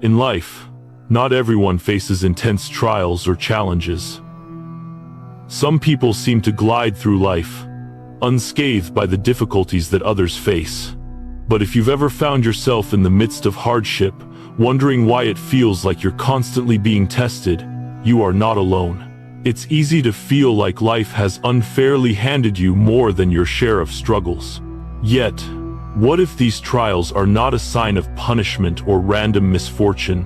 In life, not everyone faces intense trials or challenges. Some people seem to glide through life, unscathed by the difficulties that others face. But if you've ever found yourself in the midst of hardship, wondering why it feels like you're constantly being tested, you are not alone. It's easy to feel like life has unfairly handed you more than your share of struggles. Yet, what if these trials are not a sign of punishment or random misfortune?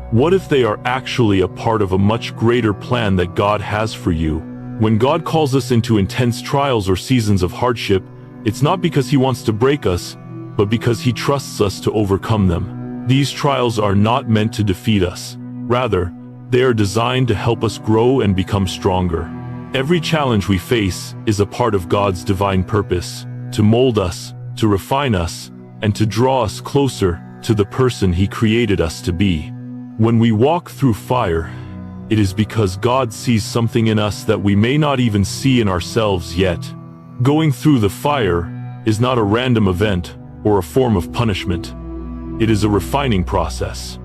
What if they are actually a part of a much greater plan that God has for you? When God calls us into intense trials or seasons of hardship, it's not because He wants to break us, but because He trusts us to overcome them. These trials are not meant to defeat us. Rather, they are designed to help us grow and become stronger. Every challenge we face is a part of God's divine purpose, to mold us, to refine us, and to draw us closer to the person He created us to be. When we walk through fire, it is because God sees something in us that we may not even see in ourselves yet. Going through the fire is not a random event or a form of punishment. It is a refining process.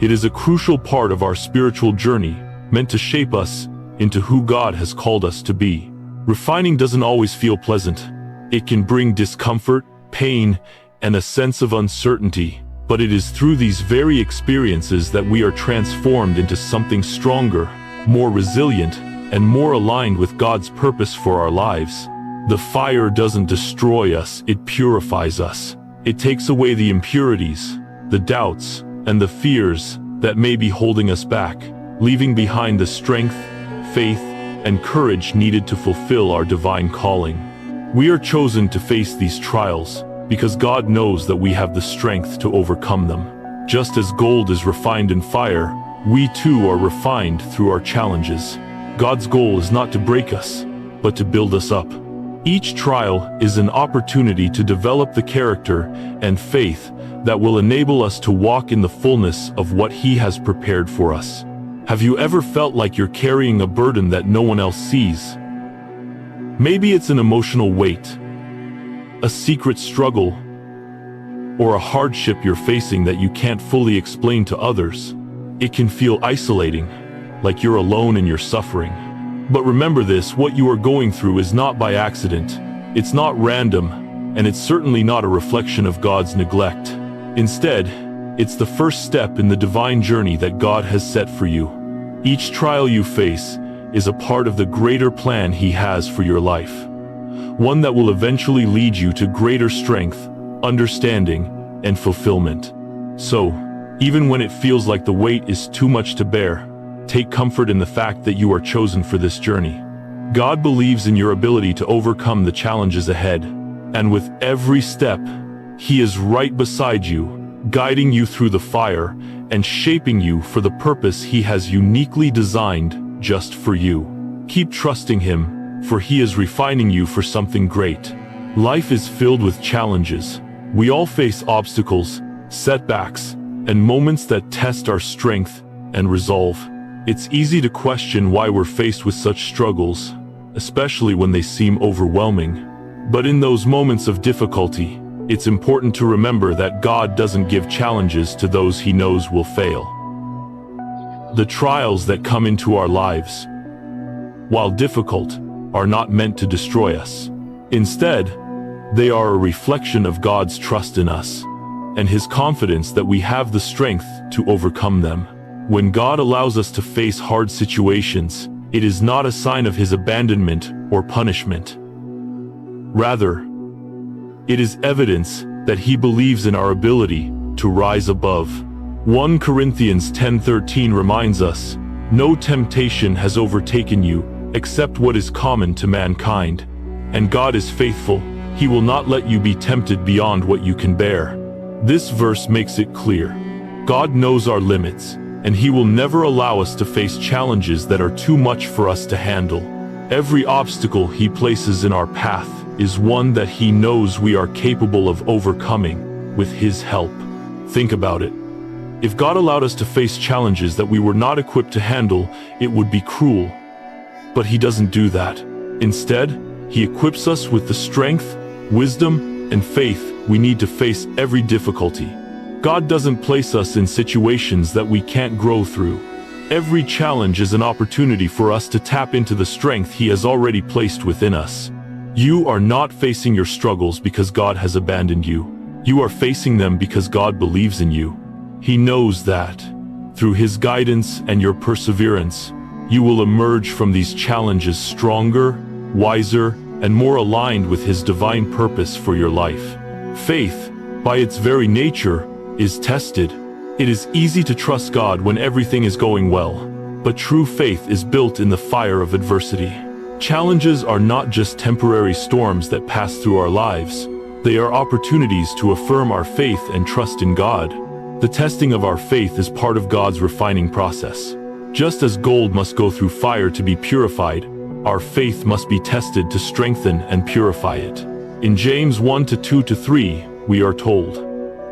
It is a crucial part of our spiritual journey, meant to shape us into who God has called us to be. Refining doesn't always feel pleasant. It can bring discomfort, pain, and a sense of uncertainty. But it is through these very experiences that we are transformed into something stronger, more resilient, and more aligned with God's purpose for our lives. The fire doesn't destroy us, it purifies us. It takes away the impurities, the doubts, and the fears that may be holding us back, leaving behind the strength, faith, and courage needed to fulfill our divine calling. We are chosen to face these trials because God knows that we have the strength to overcome them. Just as gold is refined in fire, we too are refined through our challenges. God's goal is not to break us, but to build us up. Each trial is an opportunity to develop the character and faith that will enable us to walk in the fullness of what He has prepared for us. Have you ever felt like you're carrying a burden that no one else sees? Maybe it's an emotional weight, a secret struggle, or a hardship you're facing that you can't fully explain to others. It can feel isolating, like you're alone in your suffering. But remember this, what you are going through is not by accident. It's not random, and it's certainly not a reflection of God's neglect. Instead, it's the first step in the divine journey that God has set for you. Each trial you face is a part of the greater plan He has for your life. One that will eventually lead you to greater strength, understanding, and fulfillment. So, even when it feels like the weight is too much to bear, take comfort in the fact that you are chosen for this journey. God believes in your ability to overcome the challenges ahead, and with every step, He is right beside you, guiding you through the fire and shaping you for the purpose He has uniquely designed just for you. Keep trusting Him, for He is refining you for something great. Life is filled with challenges. We all face obstacles, setbacks, and moments that test our strength and resolve. It's easy to question why we're faced with such struggles, especially when they seem overwhelming. But in those moments of difficulty, it's important to remember that God doesn't give challenges to those He knows will fail. The trials that come into our lives, while difficult, are not meant to destroy us. Instead, they are a reflection of God's trust in us, and His confidence that we have the strength to overcome them. When God allows us to face hard situations, it is not a sign of His abandonment or punishment. Rather, it is evidence that He believes in our ability to rise above. 1 Corinthians 10:13 reminds us, "No temptation has overtaken you, except what is common to mankind. And God is faithful, He will not let you be tempted beyond what you can bear." This verse makes it clear. God knows our limits, and He will never allow us to face challenges that are too much for us to handle. Every obstacle He places in our path is one that He knows we are capable of overcoming with His help. Think about it. If God allowed us to face challenges that we were not equipped to handle, it would be cruel. But He doesn't do that. Instead, He equips us with the strength, wisdom, and faith we need to face every difficulty. God doesn't place us in situations that we can't grow through. Every challenge is an opportunity for us to tap into the strength He has already placed within us. You are not facing your struggles because God has abandoned you. You are facing them because God believes in you. He knows that, through His guidance and your perseverance, you will emerge from these challenges stronger, wiser, and more aligned with His divine purpose for your life. Faith, by its very nature, is tested. It is easy to trust God when everything is going well, but true faith is built in the fire of adversity. Challenges are not just temporary storms that pass through our lives. They are opportunities to affirm our faith and trust in God. The testing of our faith is part of God's refining process. Just as gold must go through fire to be purified, our faith must be tested to strengthen and purify it. In James 1:2-3, we are told,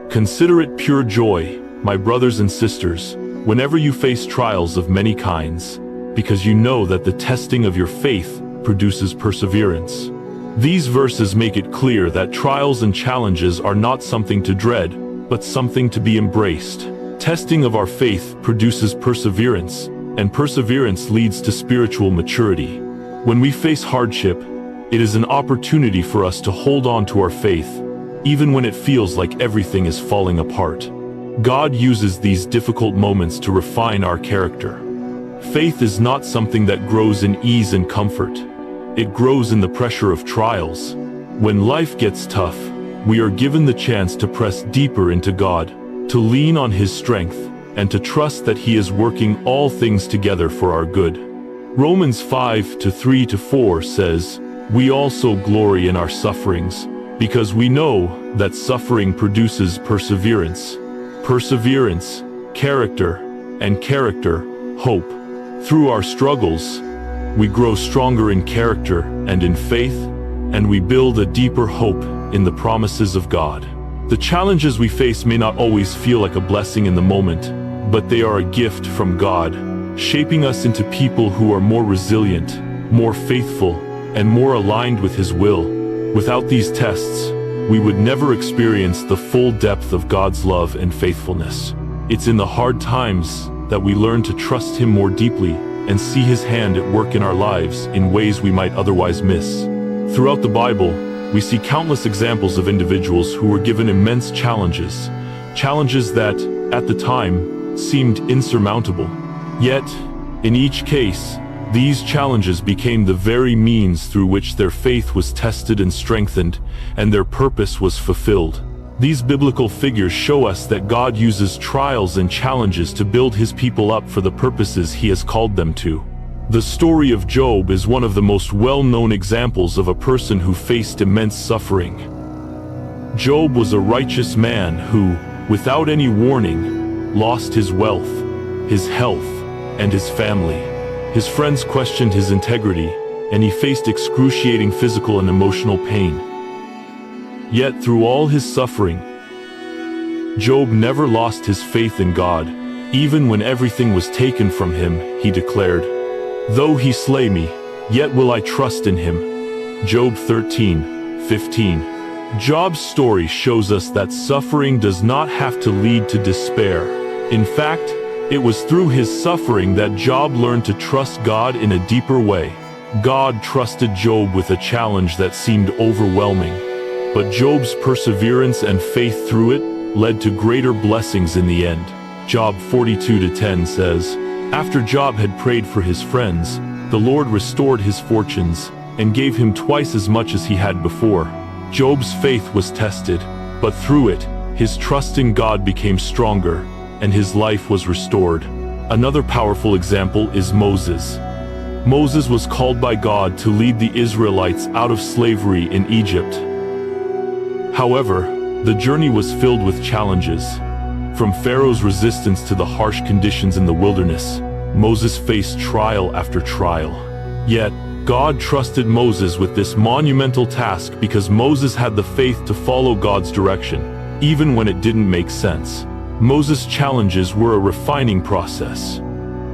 "Consider it pure joy, my brothers and sisters, whenever you face trials of many kinds, because you know that the testing of your faith produces perseverance." These verses make it clear that trials and challenges are not something to dread, but something to be embraced. Testing of our faith produces perseverance, and perseverance leads to spiritual maturity. When we face hardship, it is an opportunity for us to hold on to our faith, even when it feels like everything is falling apart. God uses these difficult moments to refine our character. Faith is not something that grows in ease and comfort. It grows in the pressure of trials. When life gets tough, we are given the chance to press deeper into God, to lean on His strength, and to trust that He is working all things together for our good. Romans 5:3-4 says, "We also glory in our sufferings, because we know that suffering produces perseverance. Perseverance, character, and character, hope." Through our struggles, we grow stronger in character and in faith, and we build a deeper hope in the promises of God. The challenges we face may not always feel like a blessing in the moment, but they are a gift from God, shaping us into people who are more resilient, more faithful, and more aligned with His will. Without these tests, we would never experience the full depth of God's love and faithfulness. It's in the hard times that we learn to trust Him more deeply and see His hand at work in our lives in ways we might otherwise miss. Throughout the Bible, we see countless examples of individuals who were given immense challenges that, at the time, seemed insurmountable. Yet, in each case, these challenges became the very means through which their faith was tested and strengthened, and their purpose was fulfilled. These biblical figures show us that God uses trials and challenges to build His people up for the purposes He has called them to. The story of Job is one of the most well-known examples of a person who faced immense suffering. Job was a righteous man who, without any warning, lost his wealth, his health, and his family. His friends questioned his integrity, and he faced excruciating physical and emotional pain. Yet through all his suffering, Job never lost his faith in God. Even when everything was taken from him, he declared, "Though He slay me, yet will I trust in Him." Job 13:15. Job's story shows us that suffering does not have to lead to despair. In fact, it was through his suffering that Job learned to trust God in a deeper way. God trusted Job with a challenge that seemed overwhelming, but Job's perseverance and faith through it led to greater blessings in the end. Job 42:10 says, "After Job had prayed for his friends, the Lord restored his fortunes and gave him twice as much as he had before." Job's faith was tested, but through it, his trust in God became stronger, and his life was restored. Another powerful example is Moses. Moses was called by God to lead the Israelites out of slavery in Egypt. However, the journey was filled with challenges. From Pharaoh's resistance to the harsh conditions in the wilderness, Moses faced trial after trial. Yet, God trusted Moses with this monumental task because Moses had the faith to follow God's direction, even when it didn't make sense. Moses' challenges were a refining process.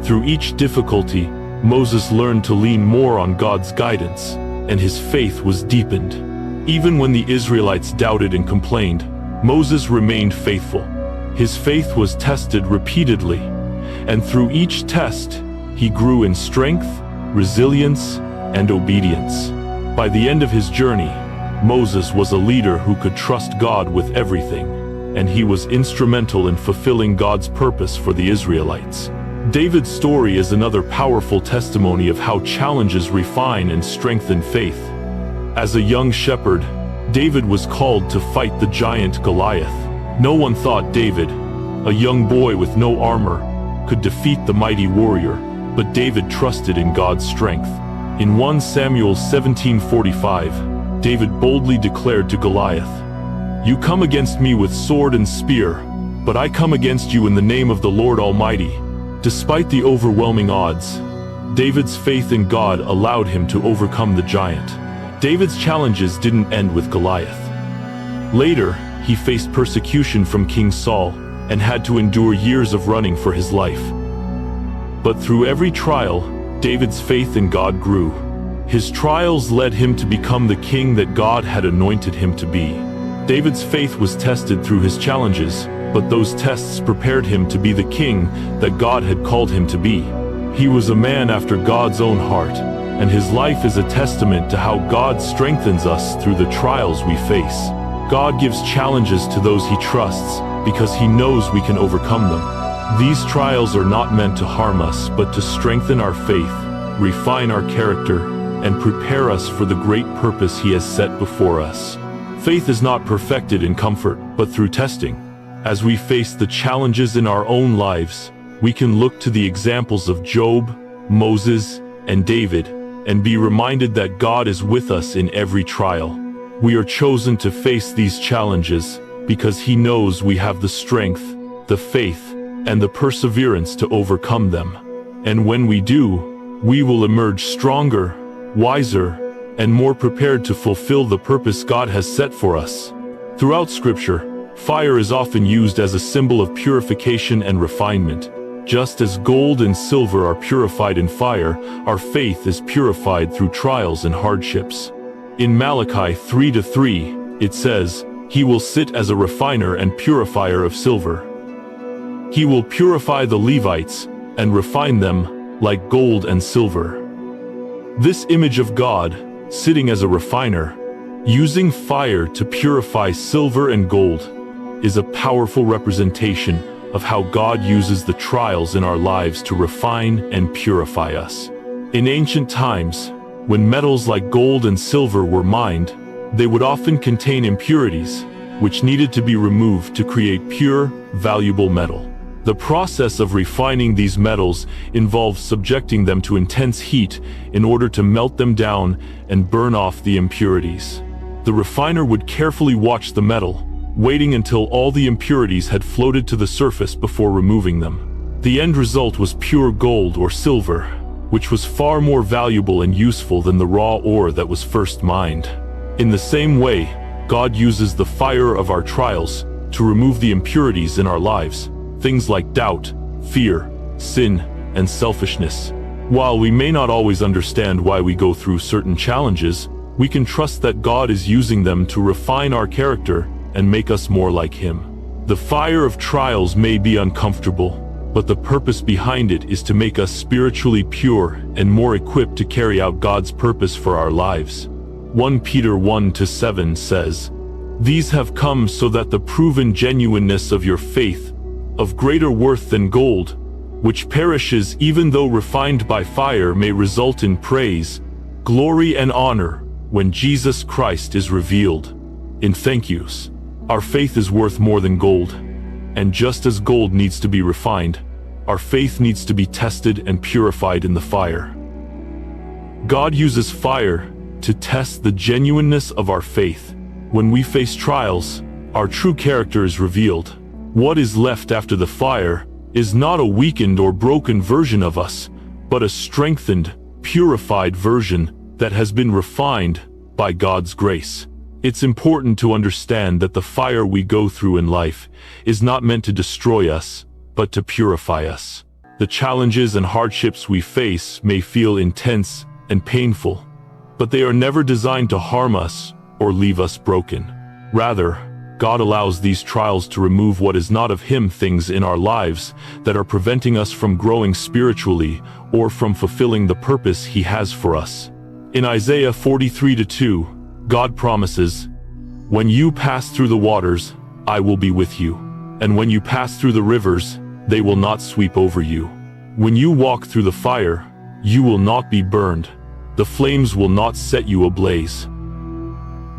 Through each difficulty, Moses learned to lean more on God's guidance, and his faith was deepened. Even when the Israelites doubted and complained, Moses remained faithful. His faith was tested repeatedly, and through each test, he grew in strength, resilience, and obedience. By the end of his journey, Moses was a leader who could trust God with everything, and he was instrumental in fulfilling God's purpose for the Israelites. David's story is another powerful testimony of how challenges refine and strengthen faith. As a young shepherd, David was called to fight the giant Goliath. No one thought David, a young boy with no armor, could defeat the mighty warrior, but David trusted in God's strength. In 1 Samuel 17:45, David boldly declared to Goliath, "You come against me with sword and spear, but I come against you in the name of the Lord Almighty." Despite the overwhelming odds, David's faith in God allowed him to overcome the giant. David's challenges didn't end with Goliath. Later, he faced persecution from King Saul and had to endure years of running for his life. But through every trial, David's faith in God grew. His trials led him to become the king that God had anointed him to be. David's faith was tested through his challenges, but those tests prepared him to be the king that God had called him to be. He was a man after God's own heart, and his life is a testament to how God strengthens us through the trials we face. God gives challenges to those he trusts because he knows we can overcome them. These trials are not meant to harm us, but to strengthen our faith, refine our character, and prepare us for the great purpose he has set before us. Faith is not perfected in comfort, but through testing. As we face the challenges in our own lives, we can look to the examples of Job, Moses, and David, and be reminded that God is with us in every trial. We are chosen to face these challenges because he knows we have the strength, the faith, and the perseverance to overcome them. And when we do, we will emerge stronger, wiser, and more prepared to fulfill the purpose God has set for us. Throughout Scripture, fire is often used as a symbol of purification and refinement. Just as gold and silver are purified in fire, our faith is purified through trials and hardships. In Malachi 3:3, it says, "He will sit as a refiner and purifier of silver. He will purify the Levites and refine them like gold and silver." This image of God, sitting as a refiner, using fire to purify silver and gold, is a powerful representation of how God uses the trials in our lives to refine and purify us. In ancient times, when metals like gold and silver were mined, they would often contain impurities, which needed to be removed to create pure, valuable metal. The process of refining these metals involves subjecting them to intense heat in order to melt them down and burn off the impurities. The refiner would carefully watch the metal, waiting until all the impurities had floated to the surface before removing them. The end result was pure gold or silver, which was far more valuable and useful than the raw ore that was first mined. In the same way, God uses the fire of our trials to remove the impurities in our lives, things like doubt, fear, sin, and selfishness. While we may not always understand why we go through certain challenges, we can trust that God is using them to refine our character and make us more like him. The fire of trials may be uncomfortable, but the purpose behind it is to make us spiritually pure and more equipped to carry out God's purpose for our lives. 1 Peter 1-7 says, "These have come so that the proven genuineness of your faith, of greater worth than gold, which perishes even though refined by fire, may result in praise, glory, and honor when Jesus Christ is revealed in thank yous." Our faith is worth more than gold, and just as gold needs to be refined, our faith needs to be tested and purified in the fire. God uses fire to test the genuineness of our faith. When we face trials, our true character is revealed. What is left after the fire is not a weakened or broken version of us, but a strengthened, purified version that has been refined by God's grace. It's important to understand that the fire we go through in life is not meant to destroy us, but to purify us. The challenges and hardships we face may feel intense and painful, but they are never designed to harm us or leave us broken. Rather, God allows these trials to remove what is not of Him, things in our lives that are preventing us from growing spiritually or from fulfilling the purpose He has for us. In Isaiah 43:2, God promises, "When you pass through the waters, I will be with you. And when you pass through the rivers, they will not sweep over you. When you walk through the fire, you will not be burned. The flames will not set you ablaze."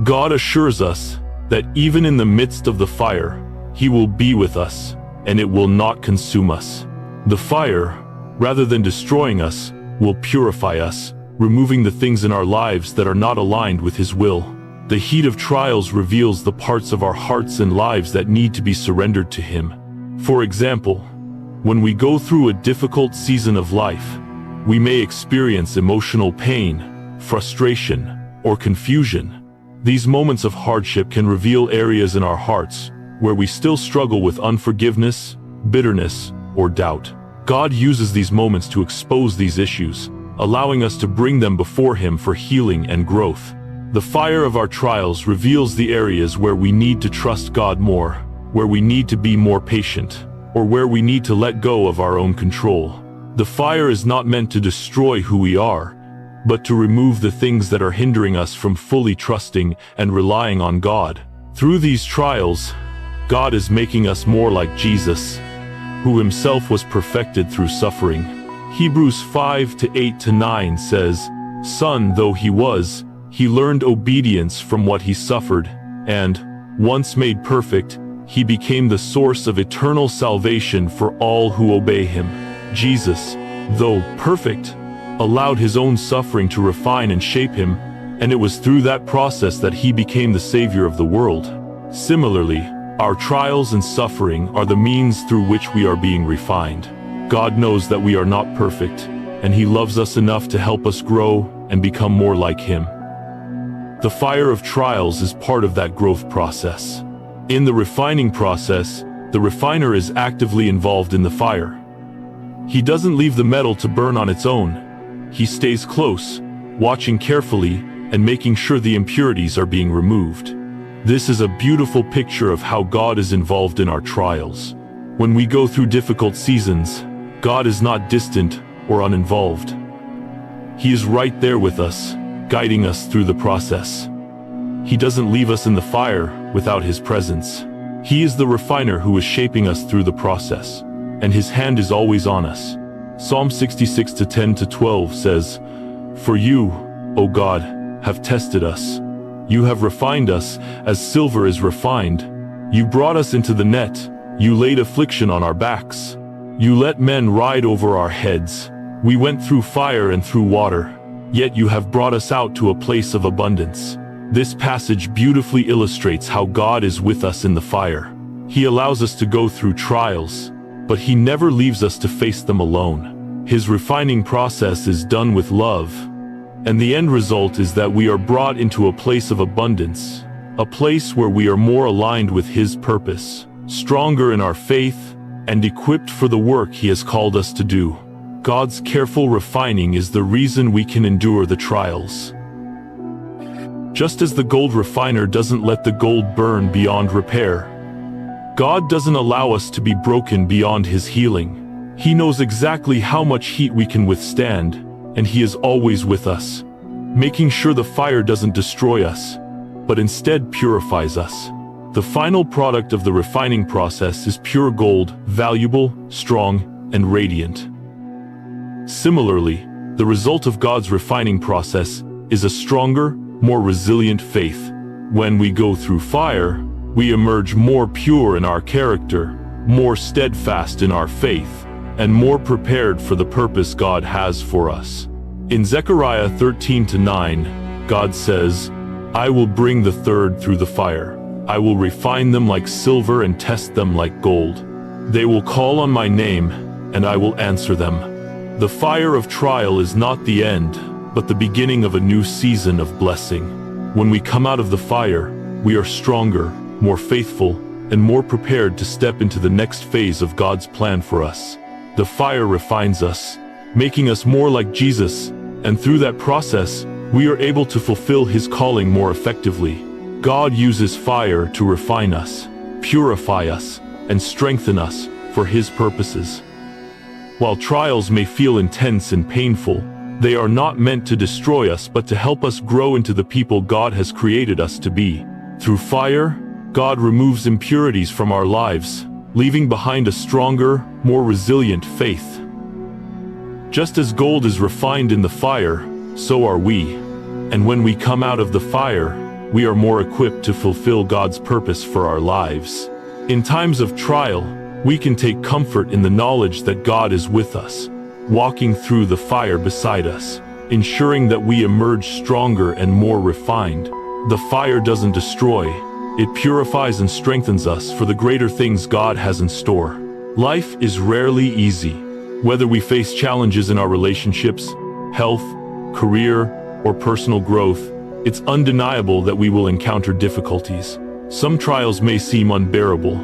God assures us that even in the midst of the fire, He will be with us, and it will not consume us. The fire, rather than destroying us, will purify us, removing the things in our lives that are not aligned with His will. The heat of trials reveals the parts of our hearts and lives that need to be surrendered to Him. For example, when we go through a difficult season of life, we may experience emotional pain, frustration, or confusion. These moments of hardship can reveal areas in our hearts where we still struggle with unforgiveness, bitterness, or doubt. God uses these moments to expose these issues, allowing us to bring them before Him for healing and growth. The fire of our trials reveals the areas where we need to trust God more, where we need to be more patient, or where we need to let go of our own control. The fire is not meant to destroy who we are, but to remove the things that are hindering us from fully trusting and relying on God. Through these trials, God is making us more like Jesus, who Himself was perfected through suffering. Hebrews 5:8-9 says, "Son though He was, He learned obedience from what He suffered, and, once made perfect, He became the source of eternal salvation for all who obey Him." Jesus, though perfect, allowed His own suffering to refine and shape Him, and it was through that process that He became the Savior of the world. Similarly, our trials and suffering are the means through which we are being refined. God knows that we are not perfect, and He loves us enough to help us grow and become more like Him. The fire of trials is part of that growth process. In the refining process, the refiner is actively involved in the fire. He doesn't leave the metal to burn on its own. He stays close, watching carefully and making sure the impurities are being removed. This is a beautiful picture of how God is involved in our trials. When we go through difficult seasons, God is not distant or uninvolved. He is right there with us, guiding us through the process. He doesn't leave us in the fire without His presence. He is the refiner who is shaping us through the process, and His hand is always on us. Psalm 66:10-12 says, "For you, O God, have tested us. You have refined us as silver is refined. You brought us into the net. You laid affliction on our backs. You let men ride over our heads. We went through fire and through water, yet you have brought us out to a place of abundance." This passage beautifully illustrates how God is with us in the fire. He allows us to go through trials, but He never leaves us to face them alone. His refining process is done with love, and the end result is that we are brought into a place of abundance, a place where we are more aligned with His purpose, stronger in our faith, and equipped for the work He has called us to do. God's careful refining is the reason we can endure the trials. Just as the gold refiner doesn't let the gold burn beyond repair, God doesn't allow us to be broken beyond His healing. He knows exactly how much heat we can withstand, and He is always with us, making sure the fire doesn't destroy us, but instead purifies us. The final product of the refining process is pure gold, valuable, strong, and radiant. Similarly, the result of God's refining process is a stronger, more resilient faith. When we go through fire, we emerge more pure in our character, more steadfast in our faith, and more prepared for the purpose God has for us. In Zechariah 13:9, God says, "I will bring the third through the fire. I will refine them like silver and test them like gold. They will call on my name, and I will answer them." The fire of trial is not the end, but the beginning of a new season of blessing. When we come out of the fire, we are stronger, more faithful, and more prepared to step into the next phase of God's plan for us. The fire refines us, making us more like Jesus, and through that process, we are able to fulfill His calling more effectively. God uses fire to refine us, purify us, and strengthen us for His purposes. While trials may feel intense and painful, they are not meant to destroy us but to help us grow into the people God has created us to be. Through fire, God removes impurities from our lives, leaving behind a stronger, more resilient faith. Just as gold is refined in the fire, so are we. And when we come out of the fire, we are more equipped to fulfill God's purpose for our lives. In times of trial, we can take comfort in the knowledge that God is with us, walking through the fire beside us, ensuring that we emerge stronger and more refined. The fire doesn't destroy, it purifies and strengthens us for the greater things God has in store. Life is rarely easy. Whether we face challenges in our relationships, health, career, or personal growth, it's undeniable that we will encounter difficulties. Some trials may seem unbearable,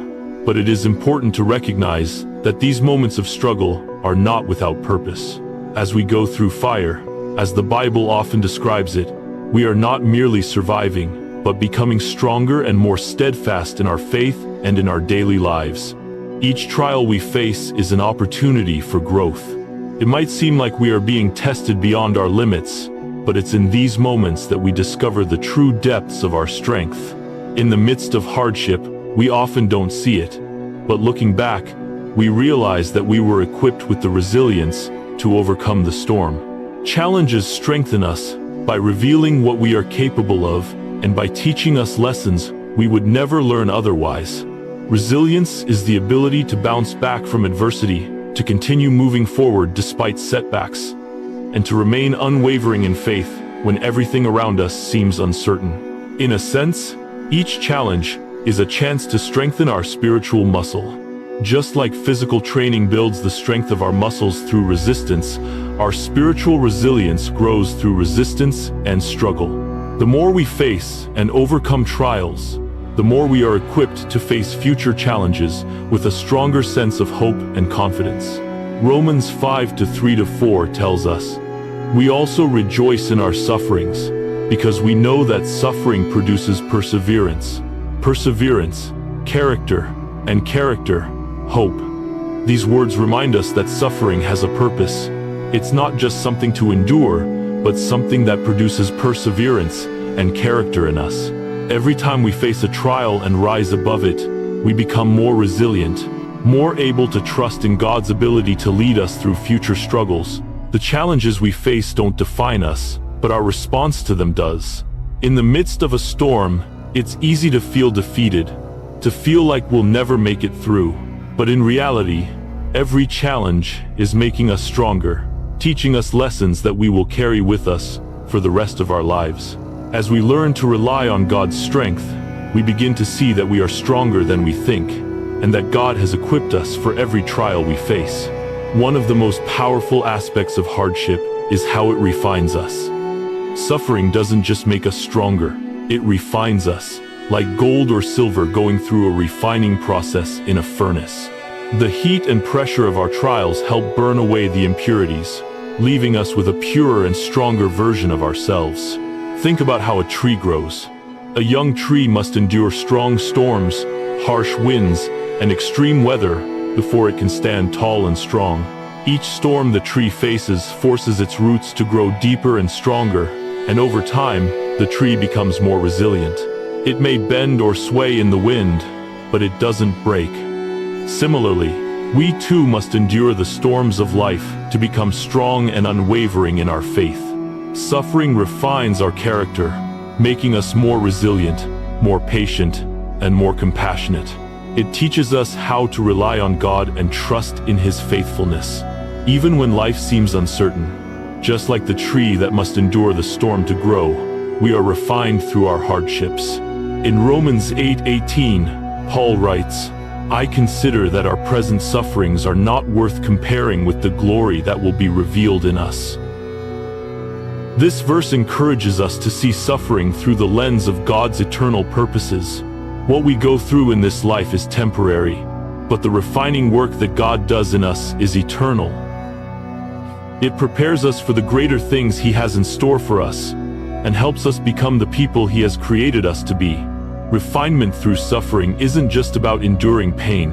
but it is important to recognize that these moments of struggle are not without purpose. As we go through fire, as the Bible often describes it, we are not merely surviving, but becoming stronger and more steadfast in our faith and in our daily lives. Each trial we face is an opportunity for growth. It might seem like we are being tested beyond our limits, but it's in these moments that we discover the true depths of our strength. In the midst of hardship, we often don't see it, but looking back, we realize that we were equipped with the resilience to overcome the storm. Challenges strengthen us by revealing what we are capable of and by teaching us lessons we would never learn otherwise. Resilience is the ability to bounce back from adversity, to continue moving forward despite setbacks, and to remain unwavering in faith when everything around us seems uncertain. In a sense, each challenge is a chance to strengthen our spiritual muscle. Just like physical training builds the strength of our muscles through resistance, our spiritual resilience grows through resistance and struggle. The more we face and overcome trials, the more we are equipped to face future challenges with a stronger sense of hope and confidence. Romans 5:3-4 tells us, "We also rejoice in our sufferings, because we know that suffering produces perseverance. Perseverance, character, and character, hope." These words remind us that suffering has a purpose. It's not just something to endure, but something that produces perseverance and character in us. Every time we face a trial and rise above it, we become more resilient, more able to trust in God's ability to lead us through future struggles. The challenges we face don't define us, but our response to them does. In the midst of a storm, it's easy to feel defeated, to feel like we'll never make it through. But in reality, every challenge is making us stronger, teaching us lessons that we will carry with us for the rest of our lives. As we learn to rely on God's strength, we begin to see that we are stronger than we think, and that God has equipped us for every trial we face. One of the most powerful aspects of hardship is how it refines us. Suffering doesn't just make us stronger, it refines us, like gold or silver going through a refining process in a furnace. The heat and pressure of our trials help burn away the impurities, leaving us with a purer and stronger version of ourselves. Think about how a tree grows. A young tree must endure strong storms, harsh winds, and extreme weather before it can stand tall and strong. Each storm the tree faces forces its roots to grow deeper and stronger, and over time, the tree becomes more resilient. It may bend or sway in the wind, but it doesn't break. Similarly, we too must endure the storms of life to become strong and unwavering in our faith. Suffering refines our character, making us more resilient, more patient, and more compassionate. It teaches us how to rely on God and trust in His faithfulness, even when life seems uncertain. Just like the tree that must endure the storm to grow, we are refined through our hardships. In Romans 8:18, Paul writes, "I consider that our present sufferings are not worth comparing with the glory that will be revealed in us." This verse encourages us to see suffering through the lens of God's eternal purposes. What we go through in this life is temporary, but the refining work that God does in us is eternal. It prepares us for the greater things He has in store for us, and helps us become the people He has created us to be. Refinement through suffering isn't just about enduring pain.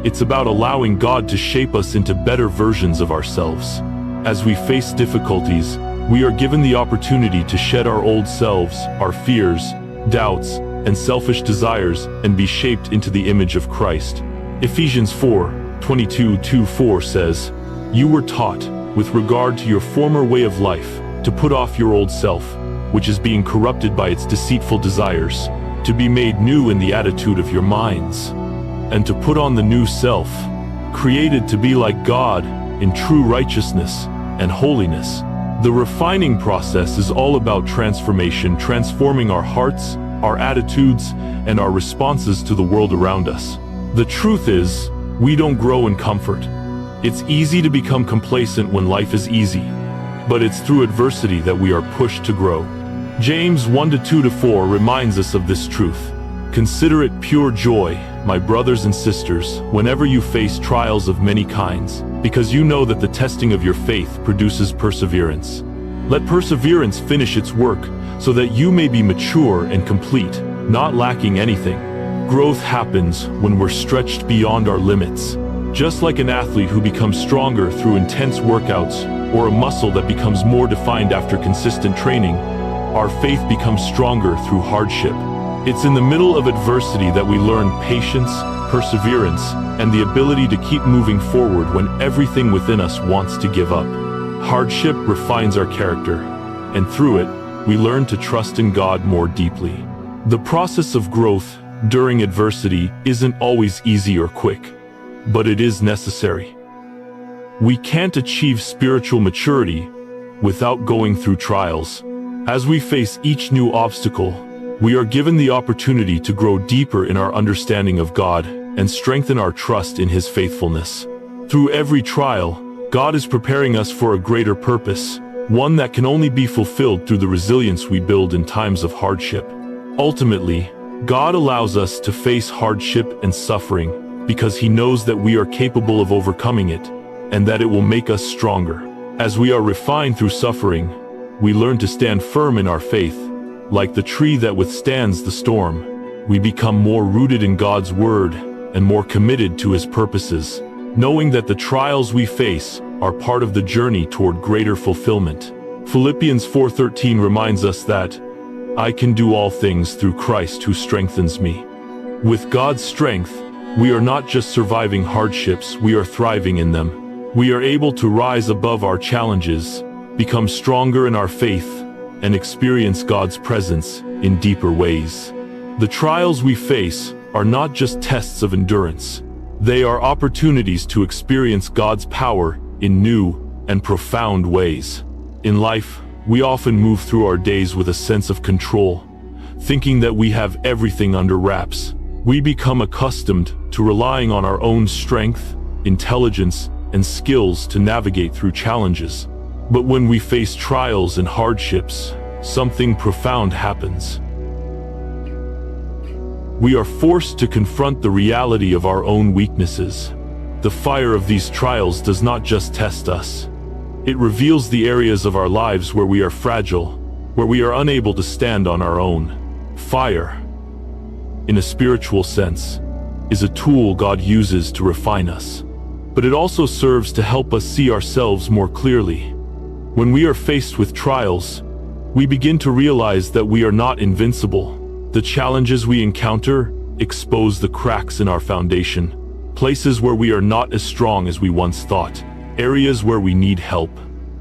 It's about allowing God to shape us into better versions of ourselves. As we face difficulties, we are given the opportunity to shed our old selves, our fears, doubts, and selfish desires, and be shaped into the image of Christ. Ephesians 4:22-4 says, "You were taught, with regard to your former way of life, to put off your old self, which is being corrupted by its deceitful desires, to be made new in the attitude of your minds, and to put on the new self, created to be like God in true righteousness and holiness." The refining process is all about transformation, transforming our hearts, our attitudes, and our responses to the world around us. The truth is, we don't grow in comfort. It's easy to become complacent when life is easy, but it's through adversity that we are pushed to grow. James 1:2-4 reminds us of this truth. "Consider it pure joy, my brothers and sisters, whenever you face trials of many kinds, because you know that the testing of your faith produces perseverance. Let perseverance finish its work, so that you may be mature and complete, not lacking anything." Growth happens when we're stretched beyond our limits. Just like an athlete who becomes stronger through intense workouts, or a muscle that becomes more defined after consistent training, our faith becomes stronger through hardship. It's in the middle of adversity that we learn patience, perseverance, and the ability to keep moving forward when everything within us wants to give up. Hardship refines our character, and through it, we learn to trust in God more deeply. The process of growth during adversity isn't always easy or quick, but it is necessary. We can't achieve spiritual maturity without going through trials. As we face each new obstacle, we are given the opportunity to grow deeper in our understanding of God and strengthen our trust in His faithfulness. Through every trial, God is preparing us for a greater purpose, one that can only be fulfilled through the resilience we build in times of hardship. Ultimately, God allows us to face hardship and suffering because He knows that we are capable of overcoming it and that it will make us stronger. As we are refined through suffering, we learn to stand firm in our faith. Like the tree that withstands the storm, we become more rooted in God's word and more committed to His purposes, knowing that the trials we face are part of the journey toward greater fulfillment. Philippians 4:13 reminds us that, "I can do all things through Christ who strengthens me." With God's strength, we are not just surviving hardships, we are thriving in them. We are able to rise above our challenges, become stronger in our faith, and experience God's presence in deeper ways. The trials we face are not just tests of endurance. They are opportunities to experience God's power in new and profound ways. In life, we often move through our days with a sense of control, thinking that we have everything under wraps. We become accustomed to relying on our own strength, intelligence, and skills to navigate through challenges. But when we face trials and hardships, something profound happens. We are forced to confront the reality of our own weaknesses. The fire of these trials does not just test us. It reveals the areas of our lives where we are fragile, where we are unable to stand on our own. Fire, in a spiritual sense, is a tool God uses to refine us. But it also serves to help us see ourselves more clearly. When we are faced with trials, we begin to realize that we are not invincible. The challenges we encounter expose the cracks in our foundation, places where we are not as strong as we once thought, areas where we need help.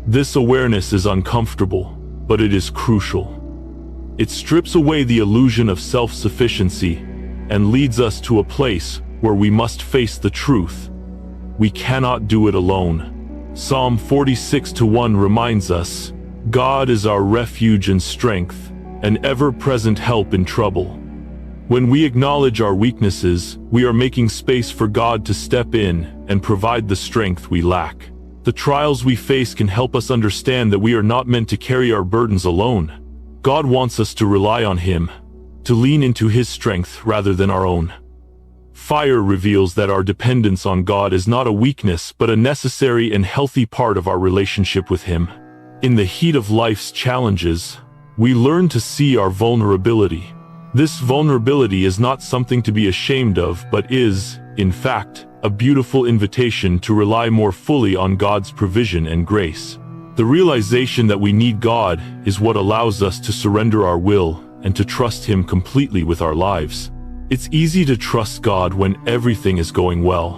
This awareness is uncomfortable, but it is crucial. It strips away the illusion of self-sufficiency and leads us to a place where we must face the truth. We cannot do it alone. Psalm 46:1 reminds us, "God is our refuge and strength, an ever-present help in trouble." When we acknowledge our weaknesses, we are making space for God to step in and provide the strength we lack. The trials we face can help us understand that we are not meant to carry our burdens alone. God wants us to rely on Him, to lean into His strength rather than our own. Fire reveals that our dependence on God is not a weakness but a necessary and healthy part of our relationship with Him. In the heat of life's challenges, we learn to see our vulnerability. This vulnerability is not something to be ashamed of, but is, in fact, a beautiful invitation to rely more fully on God's provision and grace. The realization that we need God is what allows us to surrender our will and to trust Him completely with our lives. It's easy to trust God when everything is going well.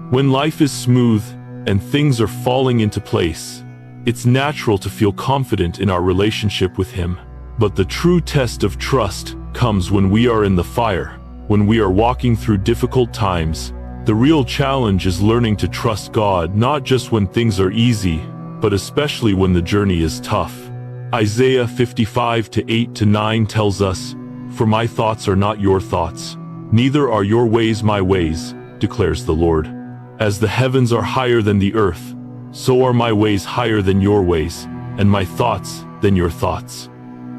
When life is smooth and things are falling into place, it's natural to feel confident in our relationship with Him. But the true test of trust comes when we are in the fire, when we are walking through difficult times. The real challenge is learning to trust God not just when things are easy, but especially when the journey is tough. Isaiah 55:8-9 tells us, "For my thoughts are not your thoughts, neither are your ways my ways, declares the Lord. As the heavens are higher than the earth, so are my ways higher than your ways, and my thoughts than your thoughts."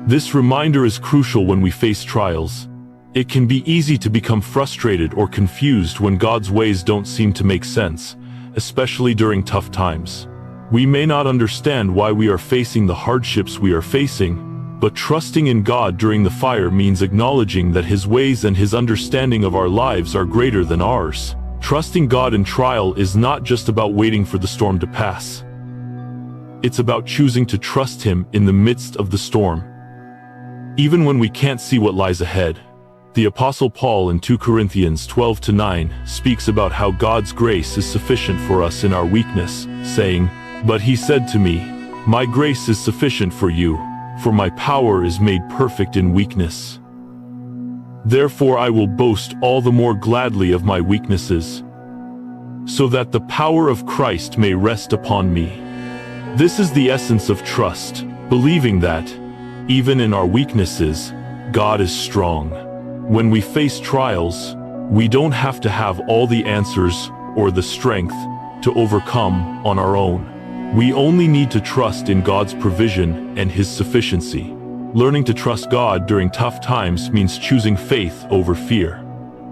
This reminder is crucial when we face trials. It can be easy to become frustrated or confused when God's ways don't seem to make sense, especially during tough times. We may not understand why we are facing the hardships we are facing, but trusting in God during the fire means acknowledging that His ways and His understanding of our lives are greater than ours. Trusting God in trial is not just about waiting for the storm to pass. It's about choosing to trust Him in the midst of the storm, even when we can't see what lies ahead. The Apostle Paul in 2 Corinthians 12-9 speaks about how God's grace is sufficient for us in our weakness, saying, "But He said to me, my grace is sufficient for you, for my power is made perfect in weakness. Therefore I will boast all the more gladly of my weaknesses, so that the power of Christ may rest upon me." This is the essence of trust, believing that, even in our weaknesses, God is strong. When we face trials, we don't have to have all the answers or the strength to overcome on our own. We only need to trust in God's provision and His sufficiency. Learning to trust God during tough times means choosing faith over fear.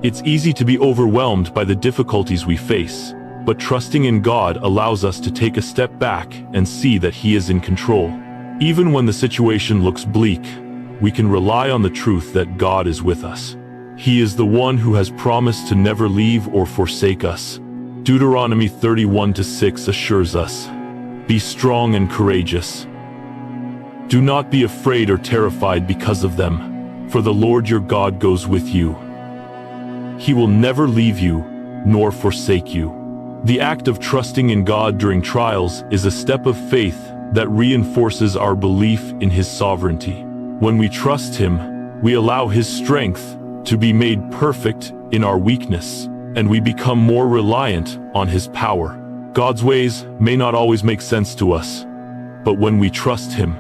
It's easy to be overwhelmed by the difficulties we face, but trusting in God allows us to take a step back and see that He is in control. Even when the situation looks bleak, we can rely on the truth that God is with us. He is the one who has promised to never leave or forsake us. Deuteronomy 31:6 assures us, "Be strong and courageous. Do not be afraid or terrified because of them, for the Lord your God goes with you. He will never leave you, nor forsake you." The act of trusting in God during trials is a step of faith that reinforces our belief in His sovereignty. When we trust Him, we allow His strength to be made perfect in our weakness, and we become more reliant on His power. God's ways may not always make sense to us, but when we trust Him,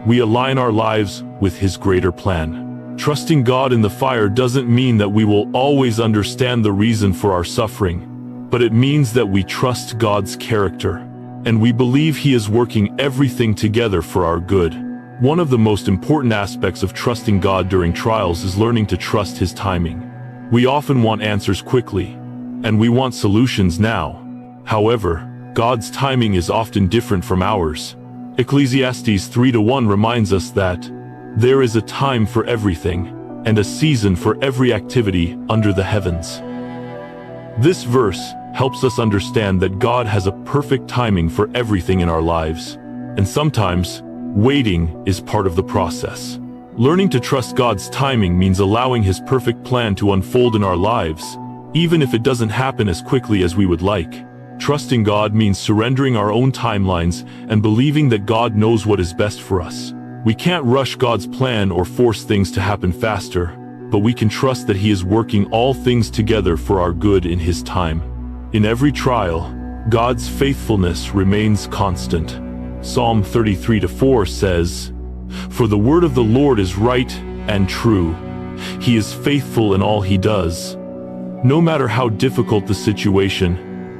we align our lives with His greater plan. Trusting God in the fire doesn't mean that we will always understand the reason for our suffering, but it means that we trust God's character, and we believe He is working everything together for our good. One of the most important aspects of trusting God during trials is learning to trust His timing. We often want answers quickly, and we want solutions now. However, God's timing is often different from ours. Ecclesiastes 3:1 reminds us that there is a time for everything, and a season for every activity under the heavens. This verse helps us understand that God has a perfect timing for everything in our lives, and sometimes waiting is part of the process. Learning to trust God's timing means allowing His perfect plan to unfold in our lives, even if it doesn't happen as quickly as we would like. Trusting God means surrendering our own timelines and believing that God knows what is best for us. We can't rush God's plan or force things to happen faster, but we can trust that He is working all things together for our good in His time. In every trial, God's faithfulness remains constant. Psalm 33:4 says, "For the word of the Lord is right and true. He is faithful in all He does." No matter how difficult the situation,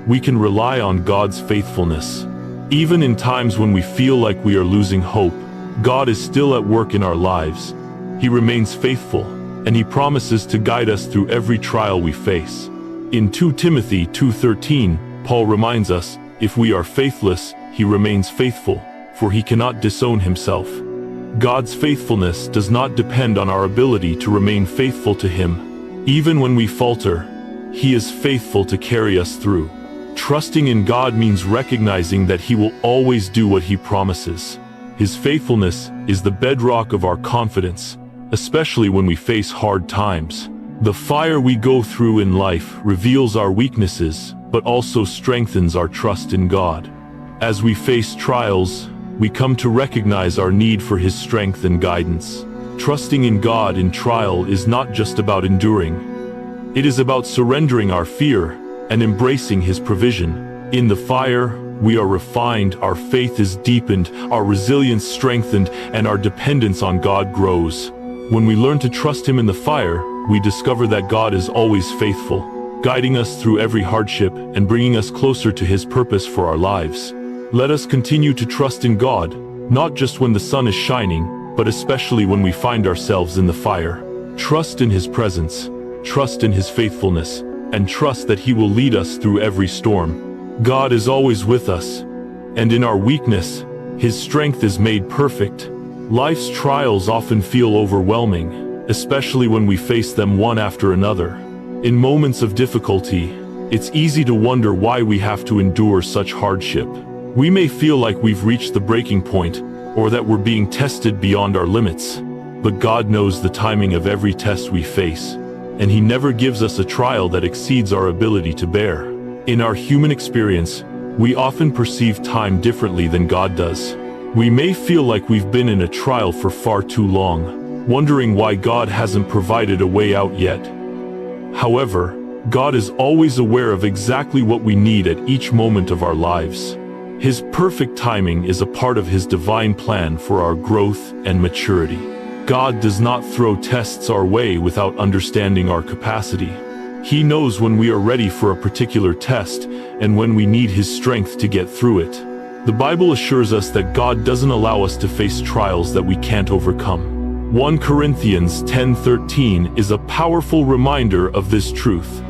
we can rely on God's faithfulness. Even in times when we feel like we are losing hope, God is still at work in our lives. He remains faithful, and He promises to guide us through every trial we face. In 2 Timothy 2:13, Paul reminds us, "If we are faithless, He remains faithful, for He cannot disown Himself." God's faithfulness does not depend on our ability to remain faithful to Him. Even when we falter, He is faithful to carry us through. Trusting in God means recognizing that He will always do what He promises. His faithfulness is the bedrock of our confidence, especially when we face hard times. The fire we go through in life reveals our weaknesses, but also strengthens our trust in God. As we face trials, we come to recognize our need for His strength and guidance. Trusting in God in trial is not just about enduring. It is about surrendering our fear and embracing His provision. In the fire, we are refined, our faith is deepened, our resilience strengthened, and our dependence on God grows. When we learn to trust Him in the fire, we discover that God is always faithful, guiding us through every hardship and bringing us closer to His purpose for our lives. Let us continue to trust in God, not just when the sun is shining, but especially when we find ourselves in the fire. Trust in His presence, trust in His faithfulness, and trust that He will lead us through every storm. God is always with us, and in our weakness, His strength is made perfect. Life's trials often feel overwhelming, especially when we face them one after another. In moments of difficulty, it's easy to wonder why we have to endure such hardship. We may feel like we've reached the breaking point, or that we're being tested beyond our limits. But God knows the timing of every test we face, and He never gives us a trial that exceeds our ability to bear. In our human experience, we often perceive time differently than God does. We may feel like we've been in a trial for far too long, wondering why God hasn't provided a way out yet. However, God is always aware of exactly what we need at each moment of our lives. His perfect timing is a part of His divine plan for our growth and maturity. God does not throw tests our way without understanding our capacity. He knows when we are ready for a particular test and when we need His strength to get through it. The Bible assures us that God doesn't allow us to face trials that we can't overcome. 1 Corinthians 10:13 is a powerful reminder of this truth.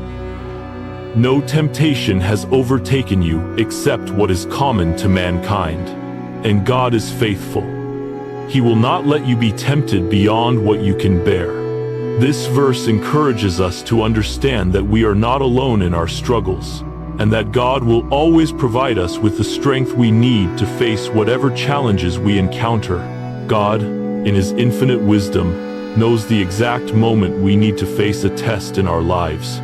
No temptation has overtaken you except what is common to mankind. And God is faithful. He will not let you be tempted beyond what you can bear. This verse encourages us to understand that we are not alone in our struggles, and that God will always provide us with the strength we need to face whatever challenges we encounter. God, in His infinite wisdom, knows the exact moment we need to face a test in our lives.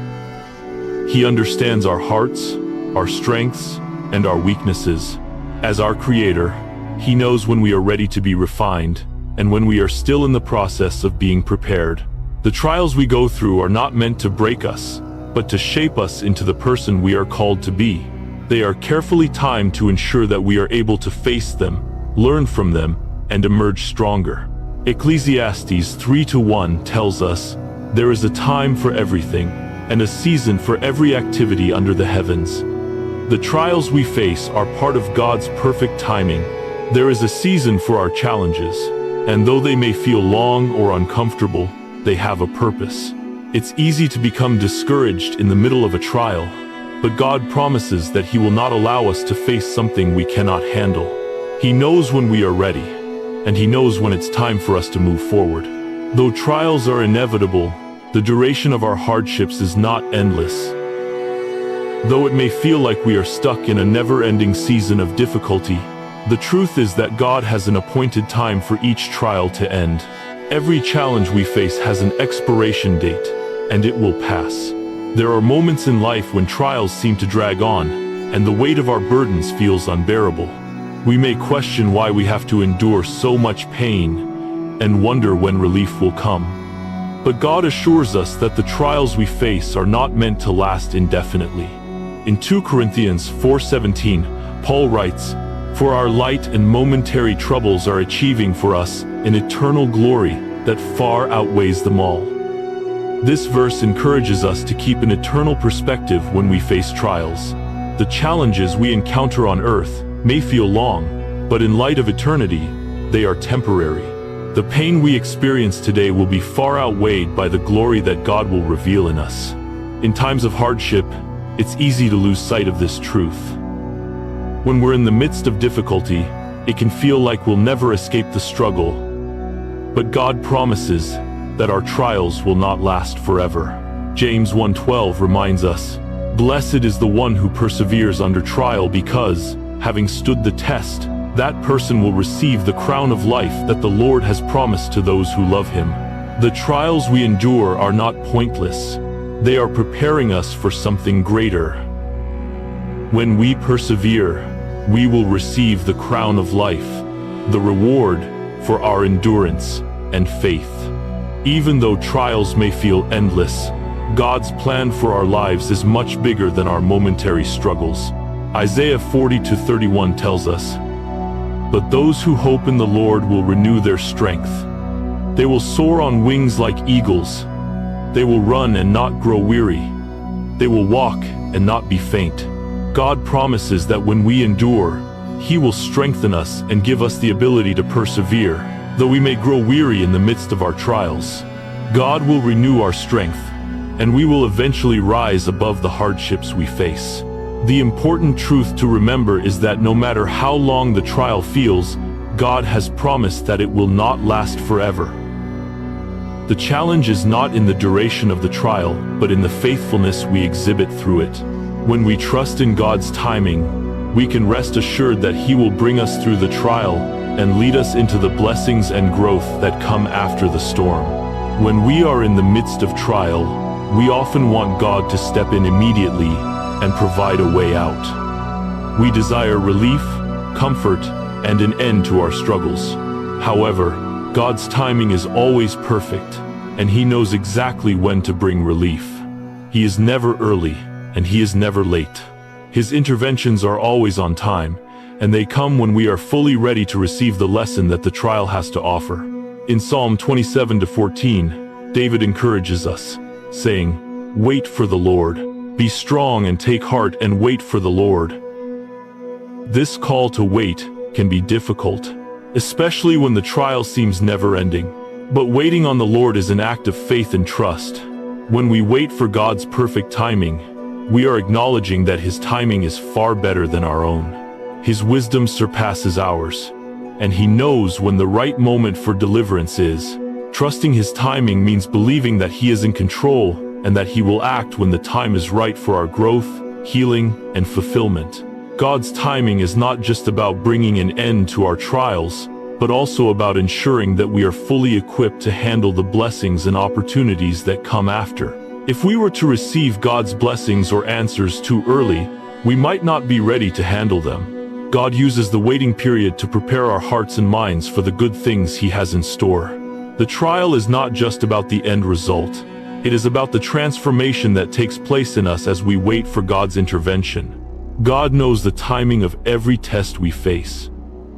He understands our hearts, our strengths, and our weaknesses. As our Creator, He knows when we are ready to be refined, and when we are still in the process of being prepared. The trials we go through are not meant to break us, but to shape us into the person we are called to be. They are carefully timed to ensure that we are able to face them, learn from them, and emerge stronger. Ecclesiastes 3:1 tells us, "There is a time for everything, and a season for every activity under the heavens." The trials we face are part of God's perfect timing. There is a season for our challenges, and though they may feel long or uncomfortable, they have a purpose. It's easy to become discouraged in the middle of a trial, but God promises that He will not allow us to face something we cannot handle. He knows when we are ready, and He knows when it's time for us to move forward. Though trials are inevitable, the duration of our hardships is not endless. Though it may feel like we are stuck in a never-ending season of difficulty, the truth is that God has an appointed time for each trial to end. Every challenge we face has an expiration date, and it will pass. There are moments in life when trials seem to drag on, and the weight of our burdens feels unbearable. We may question why we have to endure so much pain, and wonder when relief will come. But God assures us that the trials we face are not meant to last indefinitely. In 2 Corinthians 4:17, Paul writes, "For our light and momentary troubles are achieving for us an eternal glory that far outweighs them all." This verse encourages us to keep an eternal perspective when we face trials. The challenges we encounter on earth may feel long, but in light of eternity, they are temporary. The pain we experience today will be far outweighed by the glory that God will reveal in us. In times of hardship, it's easy to lose sight of this truth. When we're in the midst of difficulty, it can feel like we'll never escape the struggle, But God promises that our trials will not last forever. James 1:12 reminds us, "Blessed is the one who perseveres under trial because, having stood the test, that person will receive the crown of life that the Lord has promised to those who love him." The trials we endure are not pointless. They are preparing us for something greater. When we persevere, we will receive the crown of life, the reward for our endurance and faith. Even though trials may feel endless, God's plan for our lives is much bigger than our momentary struggles. Isaiah 40:31 tells us, "But those who hope in the Lord will renew their strength. They will soar on wings like eagles. They will run and not grow weary. They will walk and not be faint." God promises that when we endure, He will strengthen us and give us the ability to persevere, though we may grow weary in the midst of our trials. God will renew our strength, and we will eventually rise above the hardships we face. The important truth to remember is that no matter how long the trial feels, God has promised that it will not last forever. The challenge is not in the duration of the trial, but in the faithfulness we exhibit through it. When we trust in God's timing, we can rest assured that He will bring us through the trial and lead us into the blessings and growth that come after the storm. When we are in the midst of trial, we often want God to step in immediately and provide a way out. We desire relief, comfort, and an end to our struggles. However, God's timing is always perfect, and He knows exactly when to bring relief. He is never early, and He is never late. His interventions are always on time, and they come when we are fully ready to receive the lesson that the trial has to offer. In Psalm 27:14, David encourages us, saying, "Wait for the Lord. Be strong and take heart and wait for the Lord." This call to wait can be difficult, especially when the trial seems never-ending. But waiting on the Lord is an act of faith and trust. When we wait for God's perfect timing, we are acknowledging that His timing is far better than our own. His wisdom surpasses ours, and He knows when the right moment for deliverance is. Trusting His timing means believing that He is in control and that He will act when the time is right for our growth, healing, and fulfillment. God's timing is not just about bringing an end to our trials, but also about ensuring that we are fully equipped to handle the blessings and opportunities that come after. If we were to receive God's blessings or answers too early, we might not be ready to handle them. God uses the waiting period to prepare our hearts and minds for the good things He has in store. The trial is not just about the end result. It is about the transformation that takes place in us as we wait for God's intervention. God knows the timing of every test we face.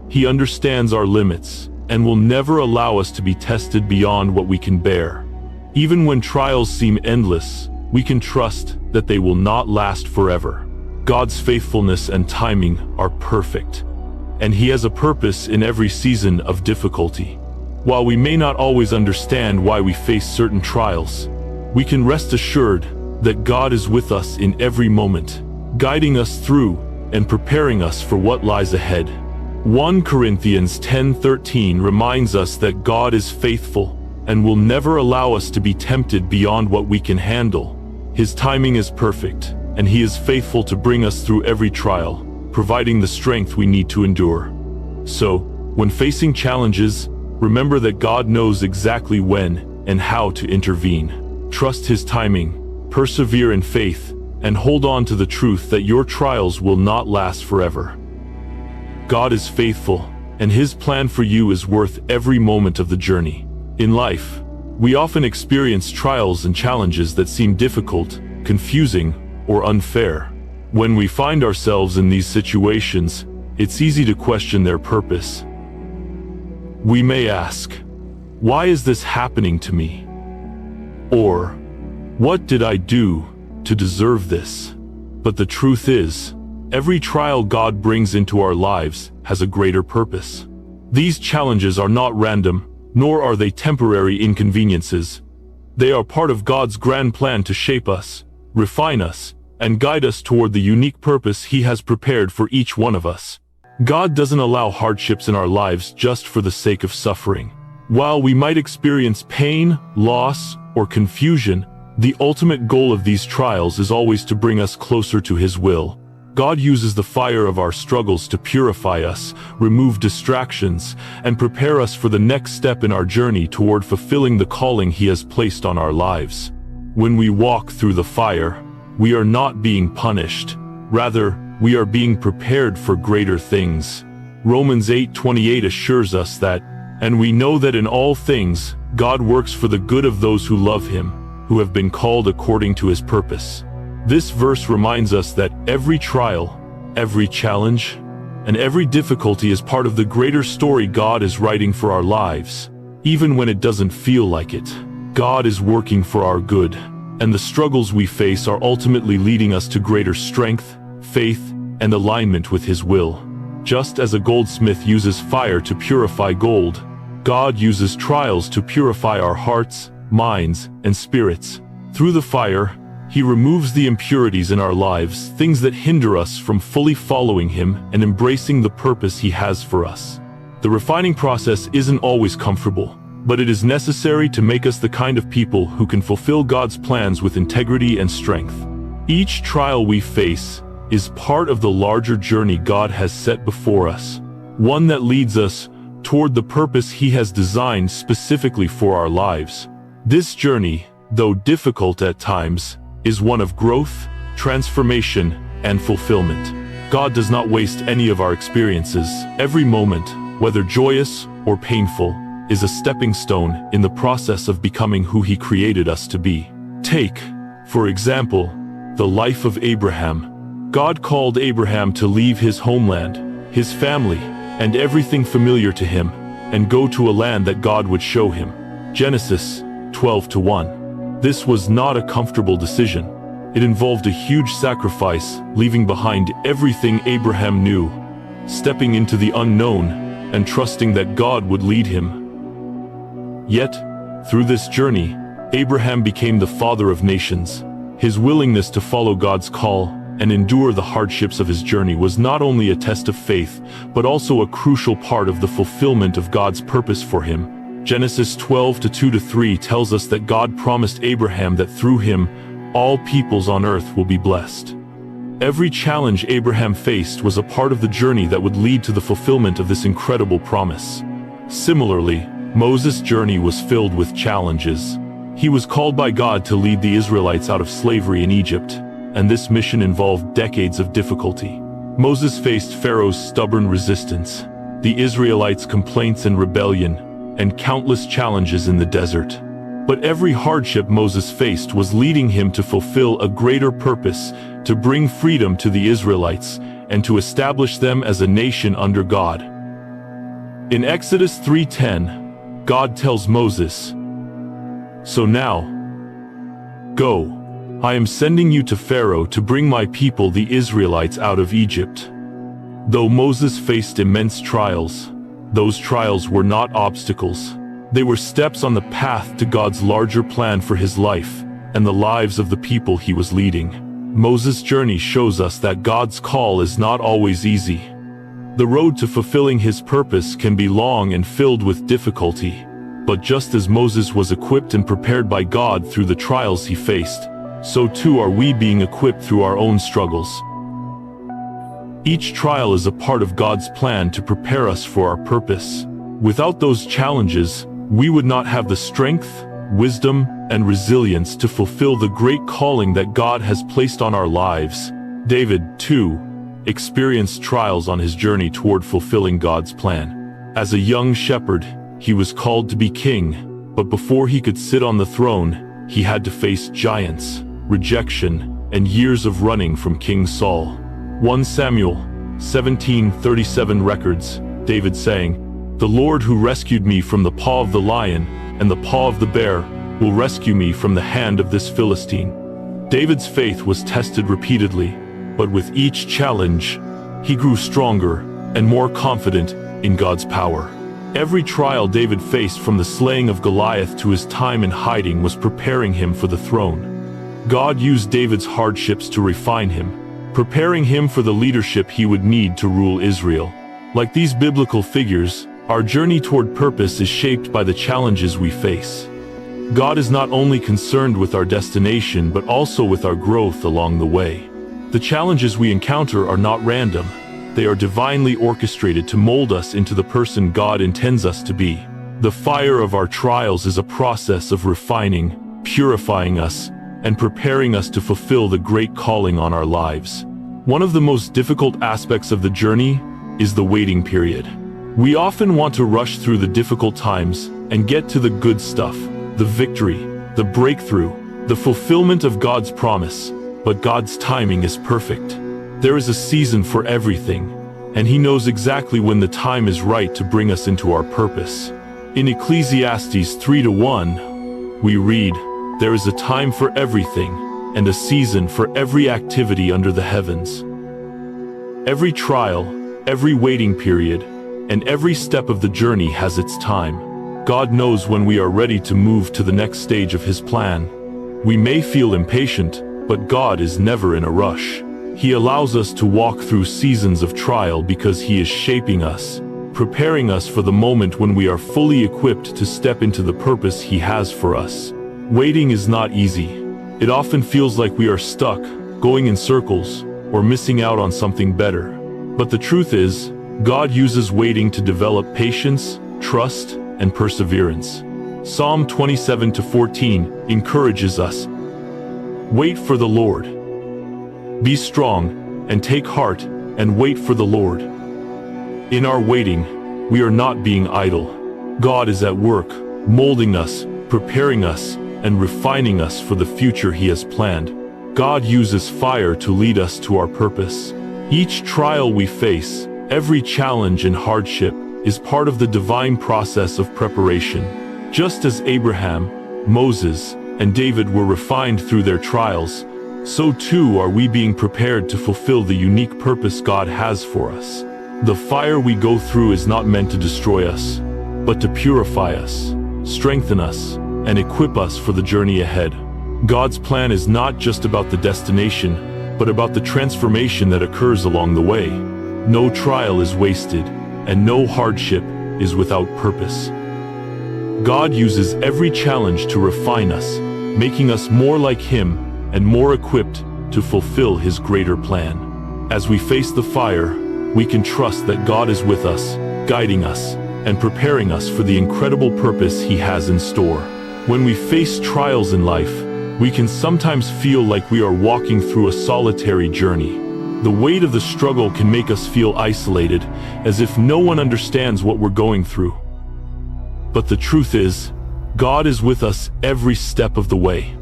He understands our limits and will never allow us to be tested beyond what we can bear. Even when trials seem endless, we can trust that they will not last forever. God's faithfulness and timing are perfect, and He has a purpose in every season of difficulty. While we may not always understand why we face certain trials, we can rest assured that God is with us in every moment, guiding us through and preparing us for what lies ahead. 1 Corinthians 10:13 reminds us that God is faithful and will never allow us to be tempted beyond what we can handle. His timing is perfect, and He is faithful to bring us through every trial, providing the strength we need to endure. So, when facing challenges, remember that God knows exactly when and how to intervene. Trust His timing, persevere in faith, and hold on to the truth that your trials will not last forever. God is faithful, and His plan for you is worth every moment of the journey. In life, we often experience trials and challenges that seem difficult, confusing, or unfair. When we find ourselves in these situations, it's easy to question their purpose. We may ask, "Why is this happening to me?" Or, "What did I do to deserve this?" But the truth is, every trial God brings into our lives has a greater purpose. These challenges are not random, nor are they temporary inconveniences. They are part of God's grand plan to shape us, refine us, and guide us toward the unique purpose He has prepared for each one of us. God doesn't allow hardships in our lives just for the sake of suffering. While we might experience pain, loss, or confusion, the ultimate goal of these trials is always to bring us closer to His will. God uses the fire of our struggles to purify us, remove distractions, and prepare us for the next step in our journey toward fulfilling the calling He has placed on our lives. When we walk through the fire, we are not being punished. Rather, we are being prepared for greater things. Romans 8:28 assures us that, "And we know that in all things, God works for the good of those who love Him, who have been called according to His purpose." This verse reminds us that every trial, every challenge, and every difficulty is part of the greater story God is writing for our lives. Even when it doesn't feel like it, God is working for our good, and the struggles we face are ultimately leading us to greater strength, faith, and alignment with His will. Just as a goldsmith uses fire to purify gold, God uses trials to purify our hearts, minds, and spirits. Through the fire, He removes the impurities in our lives, things that hinder us from fully following Him and embracing the purpose He has for us. The refining process isn't always comfortable, but it is necessary to make us the kind of people who can fulfill God's plans with integrity and strength. Each trial we face is part of the larger journey God has set before us, one that leads us toward the purpose He has designed specifically for our lives. This journey, though difficult at times, is one of growth, transformation, and fulfillment. God does not waste any of our experiences. Every moment, whether joyous or painful, is a stepping stone in the process of becoming who He created us to be. Take, for example, the life of Abraham. God called Abraham to leave his homeland, his family, and everything familiar to him, and go to a land that God would show him. Genesis 12:1. This was not a comfortable decision. It involved a huge sacrifice, leaving behind everything Abraham knew, stepping into the unknown, and trusting that God would lead him. Yet, through this journey, Abraham became the father of nations. His willingness to follow God's call and endure the hardships of his journey was not only a test of faith, but also a crucial part of the fulfillment of God's purpose for him. Genesis 12:2-3 tells us that God promised Abraham that through him, all peoples on earth will be blessed. Every challenge Abraham faced was a part of the journey that would lead to the fulfillment of this incredible promise. Similarly, Moses' journey was filled with challenges. He was called by God to lead the Israelites out of slavery in Egypt, and this mission involved decades of difficulty. Moses faced Pharaoh's stubborn resistance, the Israelites' complaints and rebellion, and countless challenges in the desert. But every hardship Moses faced was leading him to fulfill a greater purpose, to bring freedom to the Israelites, and to establish them as a nation under God. In Exodus 3:10, God tells Moses, "So now, go. I am sending you to Pharaoh to bring my people the Israelites out of Egypt." Though Moses faced immense trials, those trials were not obstacles. They were steps on the path to God's larger plan for his life and the lives of the people he was leading. Moses' journey shows us that God's call is not always easy. The road to fulfilling his purpose can be long and filled with difficulty. But just as Moses was equipped and prepared by God through the trials he faced, so too are we being equipped through our own struggles. Each trial is a part of God's plan to prepare us for our purpose. Without those challenges, we would not have the strength, wisdom, and resilience to fulfill the great calling that God has placed on our lives. David, too, experienced trials on his journey toward fulfilling God's plan. As a young shepherd, he was called to be king, but before he could sit on the throne, he had to face giants, rejection, and years of running from King Saul. 1 Samuel 17:37 records David saying, "The Lord who rescued me from the paw of the lion and the paw of the bear will rescue me from the hand of this Philistine." David's faith was tested repeatedly, but with each challenge, he grew stronger and more confident in God's power. Every trial David faced, from the slaying of Goliath to his time in hiding, was preparing him for the throne. God used David's hardships to refine him, preparing him for the leadership he would need to rule Israel. Like these biblical figures, Our journey toward purpose is shaped by the challenges we face. God is not only concerned with our destination but also with our growth along the way. The challenges we encounter are not random. They are divinely orchestrated to mold us into the person God intends us to be. The fire of our trials is a process of refining, purifying us, and preparing us to fulfill the great calling on our lives. One of the most difficult aspects of the journey is the waiting period. We often want to rush through the difficult times and get to the good stuff, the victory, the breakthrough, the fulfillment of God's promise, but God's timing is perfect. There is a season for everything, and He knows exactly when the time is right to bring us into our purpose. In Ecclesiastes 3:1, we read, "There is a time for everything, and a season for every activity under the heavens." Every trial, every waiting period, and every step of the journey has its time. God knows when we are ready to move to the next stage of His plan. We may feel impatient, but God is never in a rush. He allows us to walk through seasons of trial because He is shaping us, preparing us for the moment when we are fully equipped to step into the purpose He has for us. Waiting is not easy. It often feels like we are stuck, going in circles, or missing out on something better. But the truth is, God uses waiting to develop patience, trust, and perseverance. Psalm 27:14 encourages us, "Wait for the Lord. Be strong, and take heart, and wait for the Lord." In our waiting, we are not being idle. God is at work, molding us, preparing us, and refining us for the future He has planned. God uses fire to lead us to our purpose. Each trial we face, every challenge and hardship, is part of the divine process of preparation. Just as Abraham, Moses, and David were refined through their trials, so too are we being prepared to fulfill the unique purpose God has for us. The fire we go through is not meant to destroy us, but to purify us, strengthen us, and equip us for the journey ahead. God's plan is not just about the destination, but about the transformation that occurs along the way. No trial is wasted, and no hardship is without purpose. God uses every challenge to refine us, making us more like Him and more equipped to fulfill His greater plan. As we face the fire, we can trust that God is with us, guiding us, and preparing us for the incredible purpose He has in store. When we face trials in life, we can sometimes feel like we are walking through a solitary journey. The weight of the struggle can make us feel isolated, as if no one understands what we're going through. But the truth is, God is with us every step of the way.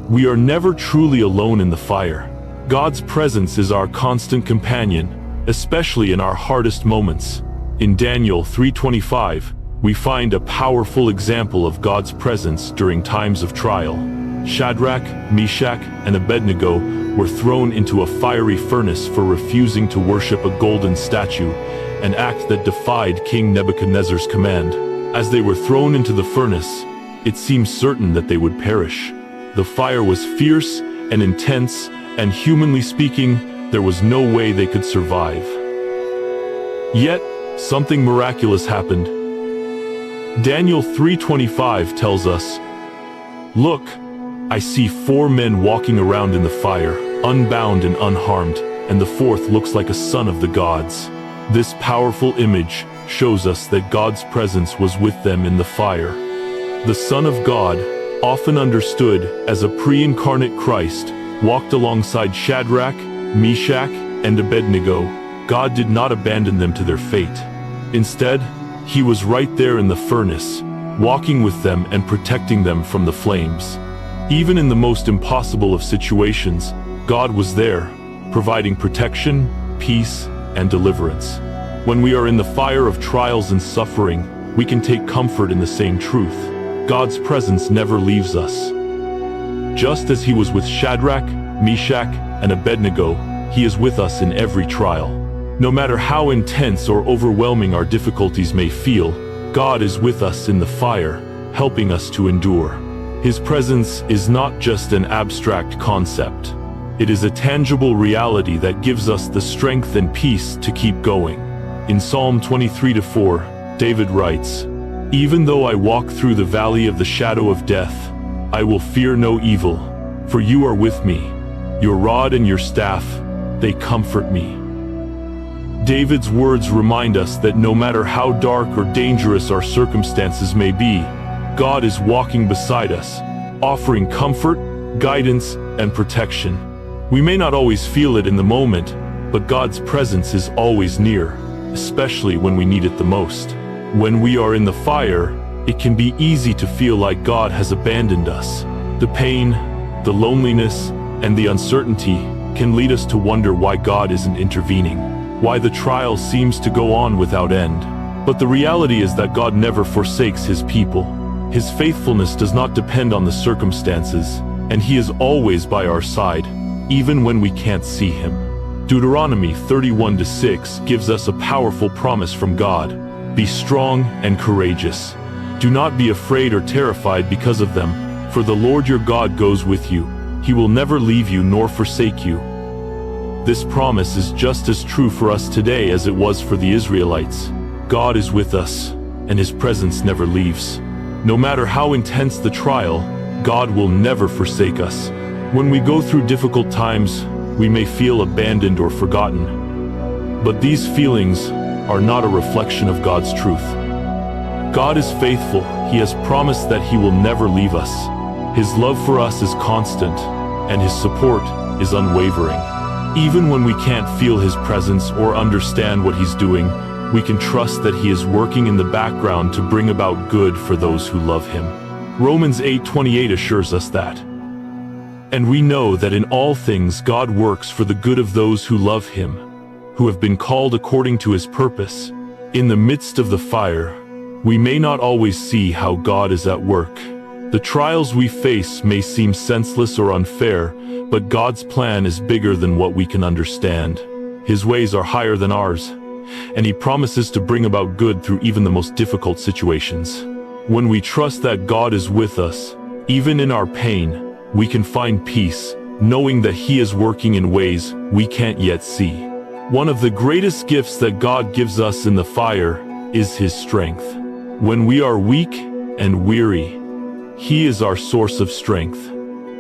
We are never truly alone in the fire. God's presence is our constant companion, especially in our hardest moments. In Daniel 3:25, we find a powerful example of God's presence during times of trial. Shadrach, Meshach, and Abednego were thrown into a fiery furnace for refusing to worship a golden statue, an act that defied King Nebuchadnezzar's command. As they were thrown into the furnace, it seemed certain that they would perish. The fire was fierce and intense, and humanly speaking, there was no way they could survive. Yet, something miraculous happened. Daniel 3:25 tells us, "Look, I see 4 men walking around in the fire, unbound and unharmed, and the fourth looks like a son of the gods." This powerful image shows us that God's presence was with them in the fire. The Son of God, often understood as a pre-incarnate Christ, walked alongside Shadrach, Meshach, and Abednego. God did not abandon them to their fate. Instead, He was right there in the furnace, walking with them and protecting them from the flames. Even in the most impossible of situations, God was there, providing protection, peace, and deliverance. When we are in the fire of trials and suffering, we can take comfort in the same truth. God's presence never leaves us. Just as He was with Shadrach, Meshach, and Abednego, He is with us in every trial. No matter how intense or overwhelming our difficulties may feel, God is with us in the fire, helping us to endure. His presence is not just an abstract concept. It is a tangible reality that gives us the strength and peace to keep going. In Psalm 23:4, David writes, "Even though I walk through the valley of the shadow of death, I will fear no evil, for you are with me. Your rod and your staff, they comfort me." David's words remind us that no matter how dark or dangerous our circumstances may be, God is walking beside us, offering comfort, guidance, and protection. We may not always feel it in the moment, but God's presence is always near, especially when we need it the most. When we are in the fire, it can be easy to feel like God has abandoned us. The pain, the loneliness, and the uncertainty can lead us to wonder why God isn't intervening, why the trial seems to go on without end. But the reality is that God never forsakes His people. His faithfulness does not depend on the circumstances, and He is always by our side, even when we can't see Him. Deuteronomy 31:6 gives us a powerful promise from God. "Be strong and courageous. Do not be afraid or terrified because of them, for the Lord your God goes with you. He will never leave you nor forsake you." This promise is just as true for us today as it was for the Israelites. God is with us, and His presence never leaves. No matter how intense the trial, God will never forsake us. When we go through difficult times, we may feel abandoned or forgotten. But these feelings are not a reflection of God's truth. God is faithful. He has promised that He will never leave us. His love for us is constant, and His support is unwavering. Even when we can't feel His presence or understand what He's doing, we can trust that He is working in the background to bring about good for those who love Him. Romans 8:28 assures us that. And we know that in all things God works for the good of those who love Him, who have been called according to His purpose. In the midst of the fire, we may not always see how God is at work. The trials we face may seem senseless or unfair, but God's plan is bigger than what we can understand. His ways are higher than ours, and He promises to bring about good through even the most difficult situations. When we trust that God is with us, even in our pain, we can find peace, knowing that He is working in ways we can't yet see. One of the greatest gifts that God gives us in the fire is His strength. When we are weak and weary, He is our source of strength.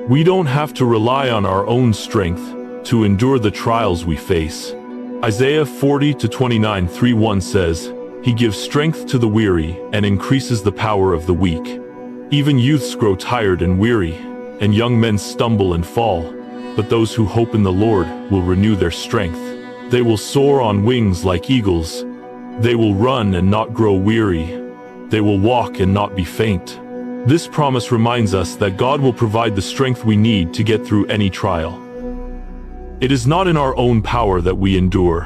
We don't have to rely on our own strength to endure the trials we face. Isaiah 40:29 3:1 says, "He gives strength to the weary and increases the power of the weak." Even youths grow tired and weary, and young men stumble and fall, but those who hope in the Lord will renew their strength. They will soar on wings like eagles. They will run and not grow weary. They will walk and not be faint. This promise reminds us that God will provide the strength we need to get through any trial. It is not in our own power that we endure.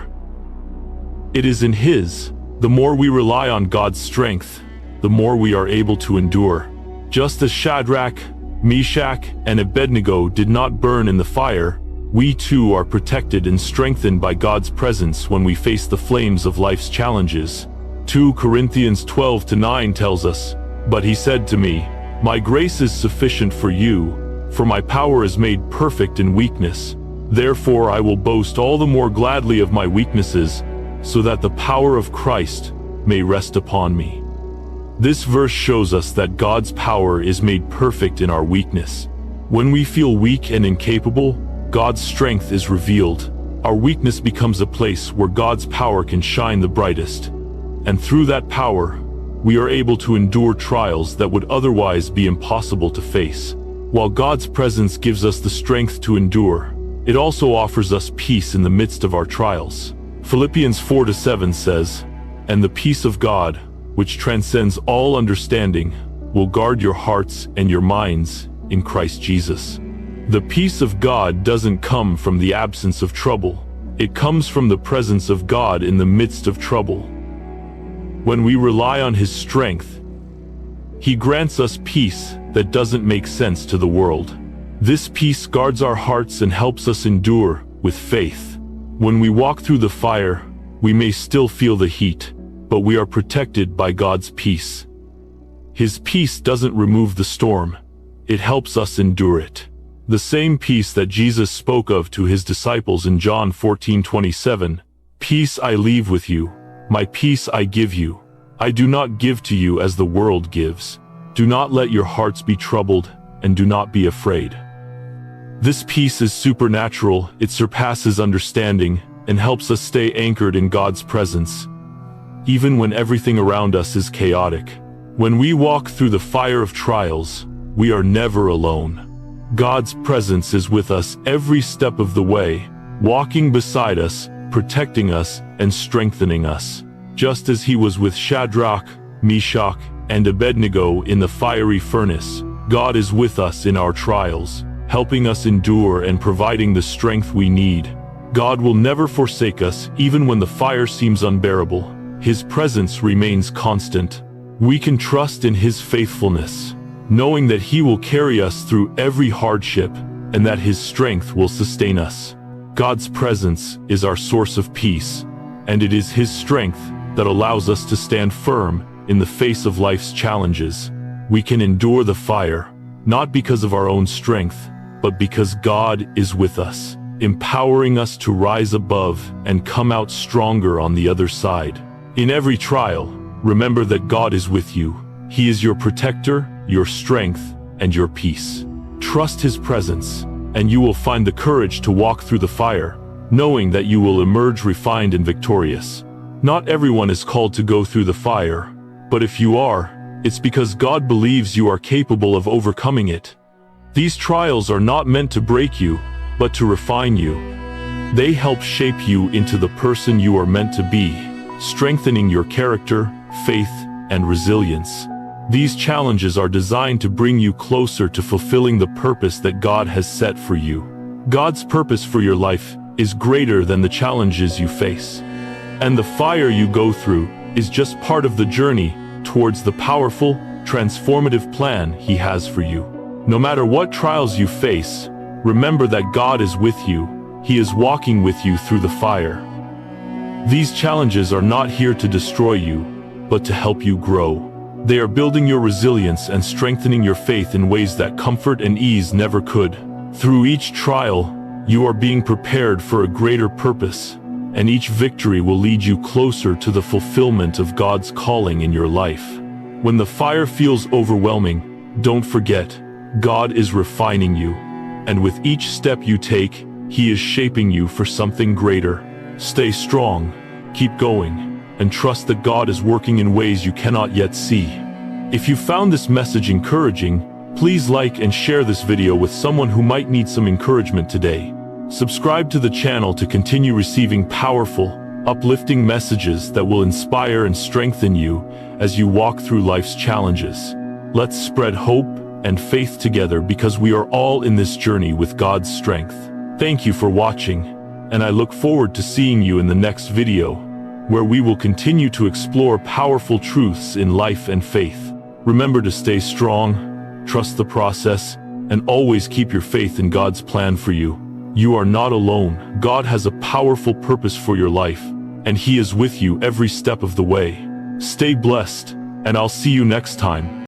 It is in His. The more we rely on God's strength, the more we are able to endure. Just as Shadrach, Meshach, and Abednego did not burn in the fire, we too are protected and strengthened by God's presence when we face the flames of life's challenges. 2 Corinthians 12:9 tells us, "But He said to me, My grace is sufficient for you, for my power is made perfect in weakness. Therefore I will boast all the more gladly of my weaknesses, so that the power of Christ may rest upon me." This verse shows us that God's power is made perfect in our weakness. When we feel weak and incapable, God's strength is revealed. Our weakness becomes a place where God's power can shine the brightest. And through that power, we are able to endure trials that would otherwise be impossible to face. While God's presence gives us the strength to endure, it also offers us peace in the midst of our trials. Philippians 4:7 says, "And the peace of God, which transcends all understanding, will guard your hearts and your minds in Christ Jesus." The peace of God doesn't come from the absence of trouble. It comes from the presence of God in the midst of trouble. When we rely on His strength, He grants us peace that doesn't make sense to the world. This peace guards our hearts and helps us endure with faith. When we walk through the fire, we may still feel the heat, but we are protected by God's peace. His peace doesn't remove the storm. It helps us endure it. The same peace that Jesus spoke of to His disciples in John 14:27, "Peace I leave with you, my peace I give you. I do not give to you as the world gives. Do not let your hearts be troubled, and do not be afraid. This peace is supernatural, it surpasses understanding, and helps us stay anchored in God's presence, even when everything around us is chaotic. When we walk through the fire of trials, we are never alone. God's presence is with us every step of the way, walking beside us, protecting us, and strengthening us. Just as he was with Shadrach, Meshach, and Abednego in the fiery furnace, God is with us in our trials, helping us endure and providing the strength we need. God will never forsake us, even when the fire seems unbearable. His presence remains constant. We can trust in His faithfulness, knowing that He will carry us through every hardship and that His strength will sustain us. God's presence is our source of peace, and it is His strength that allows us to stand firm in the face of life's challenges. We can endure the fire, not because of our own strength, but because God is with us, empowering us to rise above and come out stronger on the other side. In every trial, remember that God is with you. He is your protector, your strength, and your peace. Trust His presence, and you will find the courage to walk through the fire, knowing that you will emerge refined and victorious. Not everyone is called to go through the fire, but if you are, it's because God believes you are capable of overcoming it. These trials are not meant to break you, but to refine you. They help shape you into the person you are meant to be, strengthening your character, faith, and resilience. These challenges are designed to bring you closer to fulfilling the purpose that God has set for you. God's purpose for your life is greater than the challenges you face. And the fire you go through is just part of the journey towards the powerful, transformative plan He has for you. No matter what trials you face, remember that God is with you. He is walking with you through the fire. These challenges are not here to destroy you, but to help you grow. They are building your resilience and strengthening your faith in ways that comfort and ease never could. Through each trial, you are being prepared for a greater purpose, and each victory will lead you closer to the fulfillment of God's calling in your life. When the fire feels overwhelming, don't forget, God is refining you, and with each step you take, He is shaping you for something greater. Stay strong, keep going, and trust that God is working in ways you cannot yet see. If you found this message encouraging, please like and share this video with someone who might need some encouragement today. Subscribe to the channel to continue receiving powerful, uplifting messages that will inspire and strengthen you as you walk through life's challenges. Let's spread hope and faith together because we are all in this journey with God's strength. Thank you for watching, and I look forward to seeing you in the next video, where we will continue to explore powerful truths in life and faith. Remember to stay strong, trust the process, and always keep your faith in God's plan for you. You are not alone. God has a powerful purpose for your life, and He is with you every step of the way. Stay blessed, and I'll see you next time.